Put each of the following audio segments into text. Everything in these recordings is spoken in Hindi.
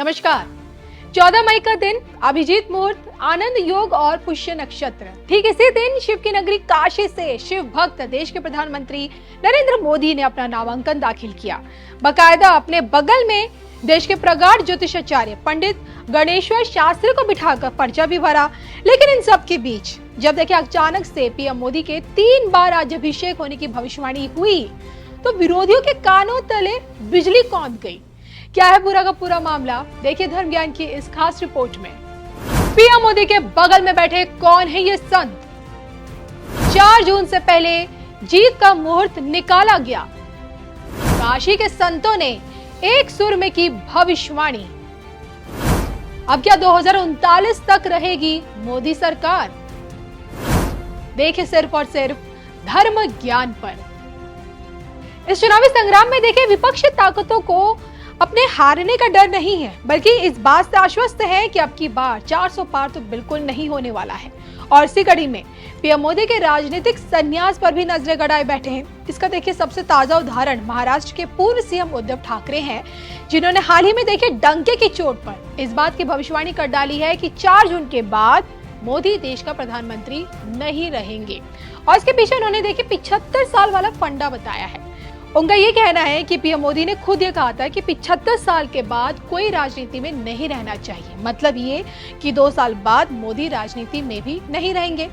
नमस्कार। 14 मई का दिन, अभिजीत मुहूर्त, आनंद योग और पुष्य नक्षत्र। ठीक इसी दिन शिव की नगरी काशी से शिव भक्त देश के प्रधानमंत्री नरेंद्र मोदी ने अपना नामांकन दाखिल किया। बकायदा अपने बगल में देश के प्रगाढ़ ज्योतिषाचार्य पंडित गणेश्वर शास्त्री को बिठाकर पर्चा भी भरा। लेकिन इन सब के बीच जब देखिए अचानक से पीएम मोदी के 3 बार राज्याभिषेक होने की भविष्यवाणी हुई तो विरोधियों के कानों तले बिजली कौंध गई। क्या है पूरा का पूरा मामला, देखिए धर्म ज्ञान की इस खास रिपोर्ट में। पीएम मोदी के बगल में बैठे कौन है ये संत? 4 जून से पहले जीत का मुहूर्त निकाला गया। काशी के संतों ने एक सुर में की भविष्यवाणी। अब क्या 2039 तक रहेगी मोदी सरकार? देखिए सिर्फ और सिर्फ धर्म ज्ञान पर। इस चुनावी संग्राम में देखिए विपक्षी ताकतों को अपने हारने का डर नहीं है, बल्कि इस बात से आश्वस्त है कि अब की बार 400 पार तो बिल्कुल नहीं होने वाला है। और इसी कड़ी में पीएम मोदी के राजनीतिक संन्यास पर भी नजरें गड़ाए बैठे हैं। इसका देखिए सबसे ताजा उदाहरण महाराष्ट्र के पूर्व सीएम उद्धव ठाकरे हैं, जिन्होंने हाल ही में देखिए डंके की चोट पर इस बात की भविष्यवाणी कर डाली है कि 4 जून के बाद मोदी देश का प्रधानमंत्री नहीं रहेंगे। और इसके पीछे उन्होंने देखिए 75 साल वाला फंडा बताया है। उनका ये कहना है कि पीएम मोदी ने खुद ये कहा था कि 75 साल के बाद कोई राजनीति में नहीं रहना चाहिए। मतलब ये कि 2 साल बाद मोदी राजनीति में भी नहीं रहेंगे।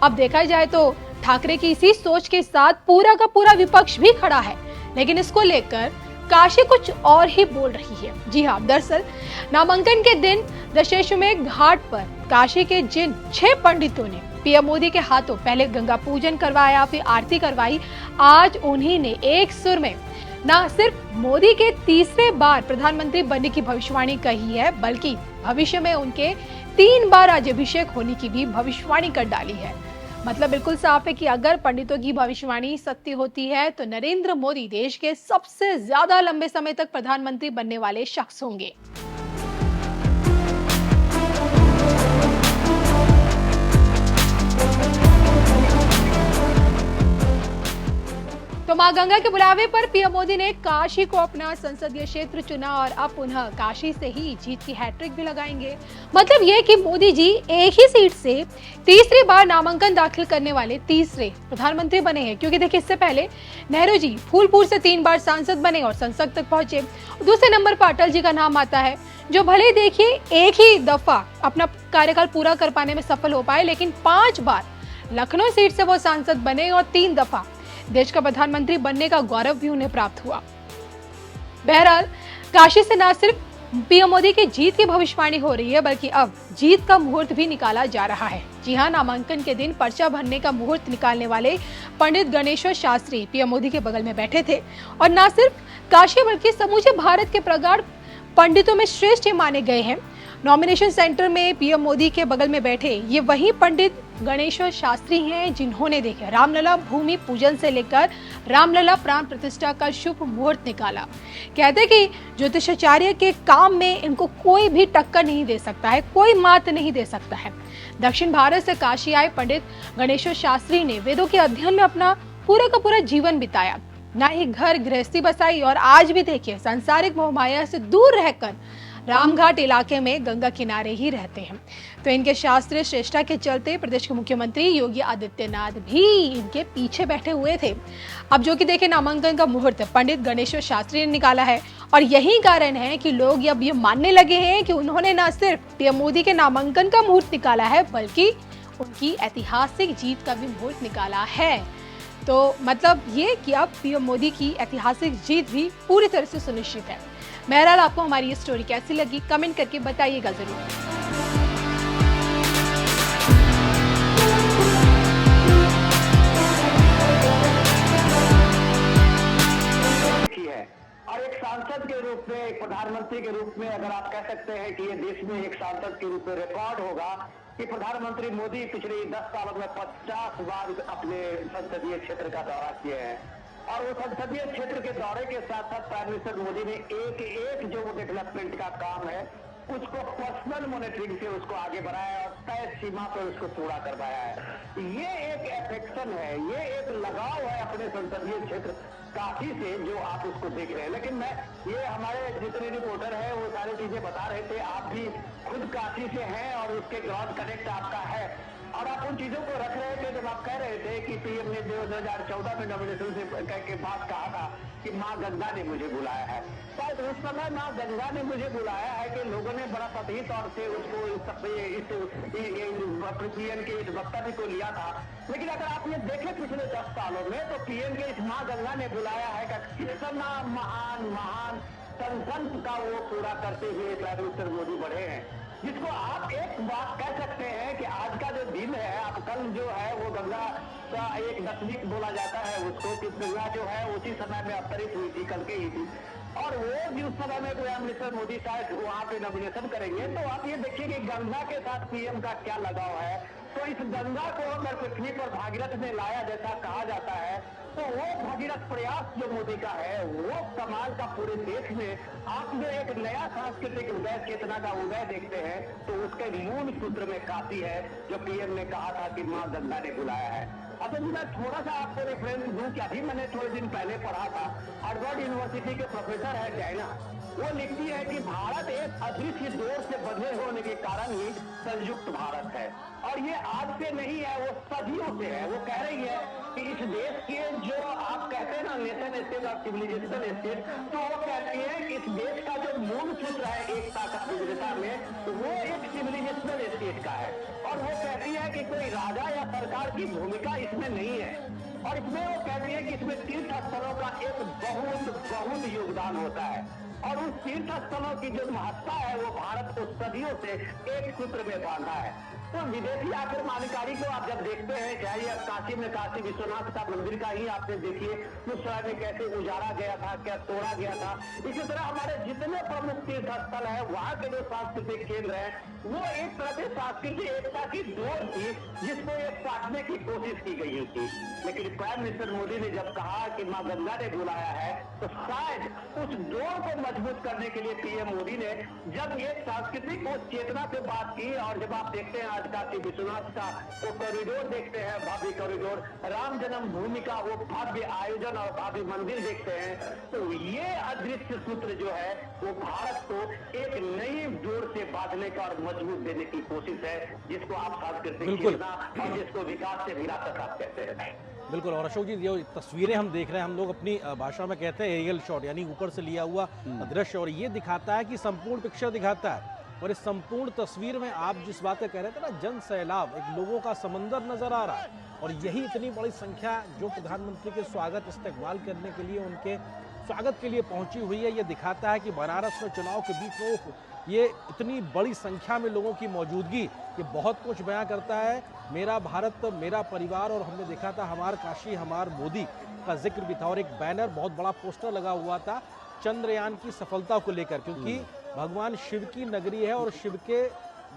अब देखा जाए तो ठाकरे की इसी सोच के साथ पूरा का पूरा विपक्ष भी खड़ा है, लेकिन इसको लेकर काशी कुछ और ही बोल रही है। जी हाँ, दरअसल नामांकन के दिन दशाश्वमेध घाट पर काशी के जिन 6 पंडितों ने पीएम मोदी के हाथों पहले गंगा पूजन करवाया, फिर आरती करवाई, आज उन्हीं ने एक सुर में न सिर्फ मोदी के तीसरे बार प्रधानमंत्री बनने की भविष्यवाणी कही है, बल्कि भविष्य में उनके 3 बार राज्याभिषेक होने की भी भविष्यवाणी कर डाली है। मतलब बिल्कुल साफ है कि अगर पंडितों की भविष्यवाणी सत्य होती है तो नरेंद्र मोदी देश के सबसे ज्यादा लंबे समय तक प्रधानमंत्री बनने वाले शख्स होंगे। तो मां गंगा के बुलावे पर पीएम मोदी ने काशी को अपना संसदीय क्षेत्र चुना और अब पुनः काशी से ही जीत की हैट्रिक भी लगाएंगे। मतलब ये कि मोदी जी एक ही सीट से तीसरी बार नामांकन दाखिल करने वाले तीसरे प्रधानमंत्री बने हैं, क्योंकि देखिए इससे पहले नेहरू जी फूलपुर से 3 बार सांसद बने और संसद तक पहुंचे। दूसरे नंबर पर अटल जी का नाम आता है, जो भले देखिए एक ही दफा अपना कार्यकाल पूरा कर पाने में सफल हो पाए, लेकिन 5 बार लखनऊ सीट से वो सांसद बने और 3 दफा देश का प्रधानमंत्री बनने का गौरव भी उन्हें प्राप्त हुआ। बहरहाल काशी से न सिर्फ पीएम मोदी की जीत की भविष्यवाणी हो रही है, बल्कि अब जीत का मुहूर्त भी निकाला जा रहा है। जी हाँ, नामांकन के दिन पर्चा भरने का मुहूर्त निकालने वाले पंडित गणेश्वर शास्त्री पीएम मोदी के बगल में बैठे थे और न सिर्फ काशी बल्कि समूचे भारत के प्रगाढ़ पंडितों में श्रेष्ठ माने गए हैं। नॉमिनेशन सेंटर में पीएम मोदी के बगल में बैठे ये वही पंडित गणेश्वर शास्त्री हैं जिन्होंने देखे रामलला भूमि पूजन से लेकर रामलला प्राण प्रतिष्ठा का शुभ मुहूर्त निकाला। कहते कि ज्योतिषाचार्य के काम में इनको कोई भी टक्कर नहीं दे सकता है, कोई मात नहीं दे सकता है। दक्षिण भारत से काशी आए पंडित गणेश्वर शास्त्री ने वेदों के अध्ययन में अपना पूरा का पूरा जीवन बिताया, ना ही घर गृहस्थी बसाई और आज भी देखिए सांसारिक मोहमाया से दूर रहकर रामघाट इलाके में गंगा किनारे ही रहते हैं। तो इनके शास्त्रीय श्रेष्ठता के चलते प्रदेश के मुख्यमंत्री योगी आदित्यनाथ भी इनके पीछे बैठे हुए थे। अब जो कि देखे नामांकन का मुहूर्त पंडित गणेश्वर शास्त्री ने निकाला है और यही कारण है कि लोग अब ये मानने लगे हैं कि उन्होंने न सिर्फ पीएम मोदी के नामांकन का मुहूर्त निकाला है, बल्कि उनकी ऐतिहासिक जीत का भी मुहूर्त निकाला है। तो मतलब ये कि अब पीएम मोदी की ऐतिहासिक जीत भी पूरी तरह से सुनिश्चित है। बहरहाल आपको हमारी ये स्टोरी कैसी लगी कमेंट करके बताइएगा जरूर। और एक सांसद के रूप में, एक प्रधानमंत्री के रूप में अगर आप कह सकते हैं कि ये देश में एक सांसद के रूप में रिकॉर्ड होगा कि प्रधानमंत्री मोदी पिछले 10 सालों में 50 बार अपने संसदीय क्षेत्र का दौरा किए हैं और वो संसदीय क्षेत्र के दौरे के साथ साथ प्राइम मिनिस्टर मोदी ने एक जो डेवलपमेंट का काम है उसको पर्सनल मॉनिटरिंग से उसको आगे बढ़ाया और तय सीमा पर उसको पूरा करवाया है। ये एक एफेक्शन है, ये एक लगाव है अपने संसदीय क्षेत्र काशी से जो आप उसको देख रहे हैं। लेकिन मैं ये हमारे जितने रिपोर्टर हैं वो सारी चीजें बता रहे थे। आप भी खुद काशी से हैं और उसके ग्राउंड कनेक्ट आपका है, और आप उन चीजों को रख रहे थे जब आप कह रहे थे कि पीएम ने 2014 में नॉमिनेशन से के बाद कहा था कि माँ गंगा ने मुझे बुलाया है। शायद उस समय माँ गंगा ने मुझे बुलाया है कि लोगों ने बड़ा सतही तौर से उसको पीएम के इस वक्तव्य को लिया था। लेकिन अगर आप ये देखें पिछले 10 सालों में तो पीएम के इस माँ गंगा ने बुलाया है कि कितना महान संकल्प का वो पूरा करते हुए प्राइम मिनिस्टर मोदी बढ़े हैं, जिसको आप एक बात कह सकते हैं कि आज का जो दिन है, आप कल जो है वो गंगा का एक दशमी बोला जाता है उसको, कि गंगा जो है उसी समय में अवतरित हुई थी, कल के ही थी, और वो जिस समय में प्राइम मिनिस्टर मोदी शायद वहां पे नॉमिनेशन करेंगे, तो आप ये देखिए कि गंगा के साथ पीएम का क्या लगाव है। तो इस गंगा को अगर पृथ्वी पर भागीरथ ने लाया जैसा कहा जाता है, तो वो भगीरथ प्रयास जो मोदी का है वो कमाल का पूरे देश में आप जो एक नया सांस्कृतिक उदय चेतना का उदय देखते हैं, तो उसके मूल सूत्र में काफी है जो पीएम ने कहा था कि माँ गंगा ने बुलाया है। अब मैं थोड़ा सा आपको रेफरेंस दूं कि अभी मैंने थोड़े दिन पहले पढ़ा था, हार्वर्ड यूनिवर्सिटी के प्रोफेसर है डायना, वो लिखती है कि भारत एक अदृश्य डोर से बंधे होने के कारण ही संयुक्त भारत है, और ये आज से नहीं है, वो सदियों से है। वो कह रही है कि इस देश के जो आप कहते हैं ना नेशन स्टेट और सिविलाइजेशन स्टेट, तो वो कहती है कि इस देश का जो मूल सूत्र है एकता का विविधता में, वो एक सिविलाइजेशन स्टेट का है, और वो कहती है कि कोई राजा या सरकार की भूमिका इसमें नहीं है, और इसमें वो कहती है कि इसमें तीर्थ स्थलों का एक बहुत योगदान होता है, और उस तीर्थ स्थलों की जो महत्ता है वो भारत को सदियों से एक सूत्र में बांधा है। तो विदेशी आक्रमणकारी को आप जब देखते हैं, चाहे काशी में काशी विश्वनाथ का मंदिर का ही आपने देखिए उस समय में कैसे उजाड़ा गया था, क्या तोड़ा गया था, इसी तरह हमारे जितने प्रमुख तीर्थ स्थल है वहाँ के जो सांस्कृतिक केंद्र है वो एक तरह से सांस्कृतिक एकता की डोर थी जिसको एक काटने की कोशिश की गई थी। लेकिन प्राइम मिनिस्टर मोदी ने जब कहा कि माँ गंगा ने बुलाया है, तो शायद उस डोर को मजबूत करने के लिए पीएम मोदी ने जब एक सांस्कृतिक उस चेतना से बात की, और जब आप देखते हैं आज काशी विश्वनाथ का वो कॉरिडोर देखते हैं, भव्य कॉरिडोर, राम जन्मभूमि का वो भव्य आयोजन और भव्य मंदिर देखते हैं, तो ये अदृश्य सूत्र जो है वो भारत को एक नई डोर से बांधने का और मजबूत देने की कोशिश है, जिसको आप सांस्कृतिक चेतना और जिसको विकास से विरासत आप कहते हैं। बिल्कुल। और अशोक जी, जो तस्वीरें हम देख रहे हैं, हम लोग अपनी भाषा में कहते हैं एरियल शॉट, यानी ऊपर से लिया हुआ दृश्य, और ये दिखाता है कि संपूर्ण पिक्चर दिखाता है। और इस संपूर्ण तस्वीर में आप जिस बात कह रहे थे ना, जन सैलाब, एक लोगों का समंदर नजर आ रहा है, और यही इतनी बड़ी संख्या जो प्रधानमंत्री के स्वागत इस्तकबाल करने के लिए, उनके स्वागत के लिए पहुंची हुई है। ये दिखाता है कि बनारस में चुनाव के बीच में ये इतनी बड़ी संख्या में लोगों की मौजूदगी, ये बहुत कुछ बयां करता है। मेरा भारत मेरा परिवार, और हमने देखा था हमार काशी हमार मोदी का जिक्र भी था, और एक बैनर, बहुत बड़ा पोस्टर लगा हुआ था चंद्रयान की सफलता को लेकर, क्योंकि भगवान शिव की नगरी है और शिव के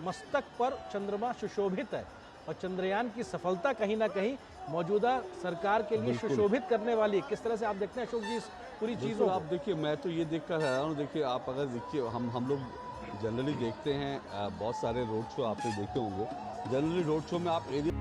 मस्तक पर चंद्रमा सुशोभित है, और चंद्रयान की सफलता कहीं ना कहीं मौजूदा सरकार के लिए सुशोभित करने वाली है। किस तरह से आप देखते हैं अशोक जी इस पूरी चीज़ को? आप देखिए, मैं तो ये देखकर हैरान हूँ। देखिए, आप अगर देखिए, हम लोग जनरली देखते हैं बहुत सारे रोड शो आपने देखे होंगे। जनरली रोड शो में आप एरिया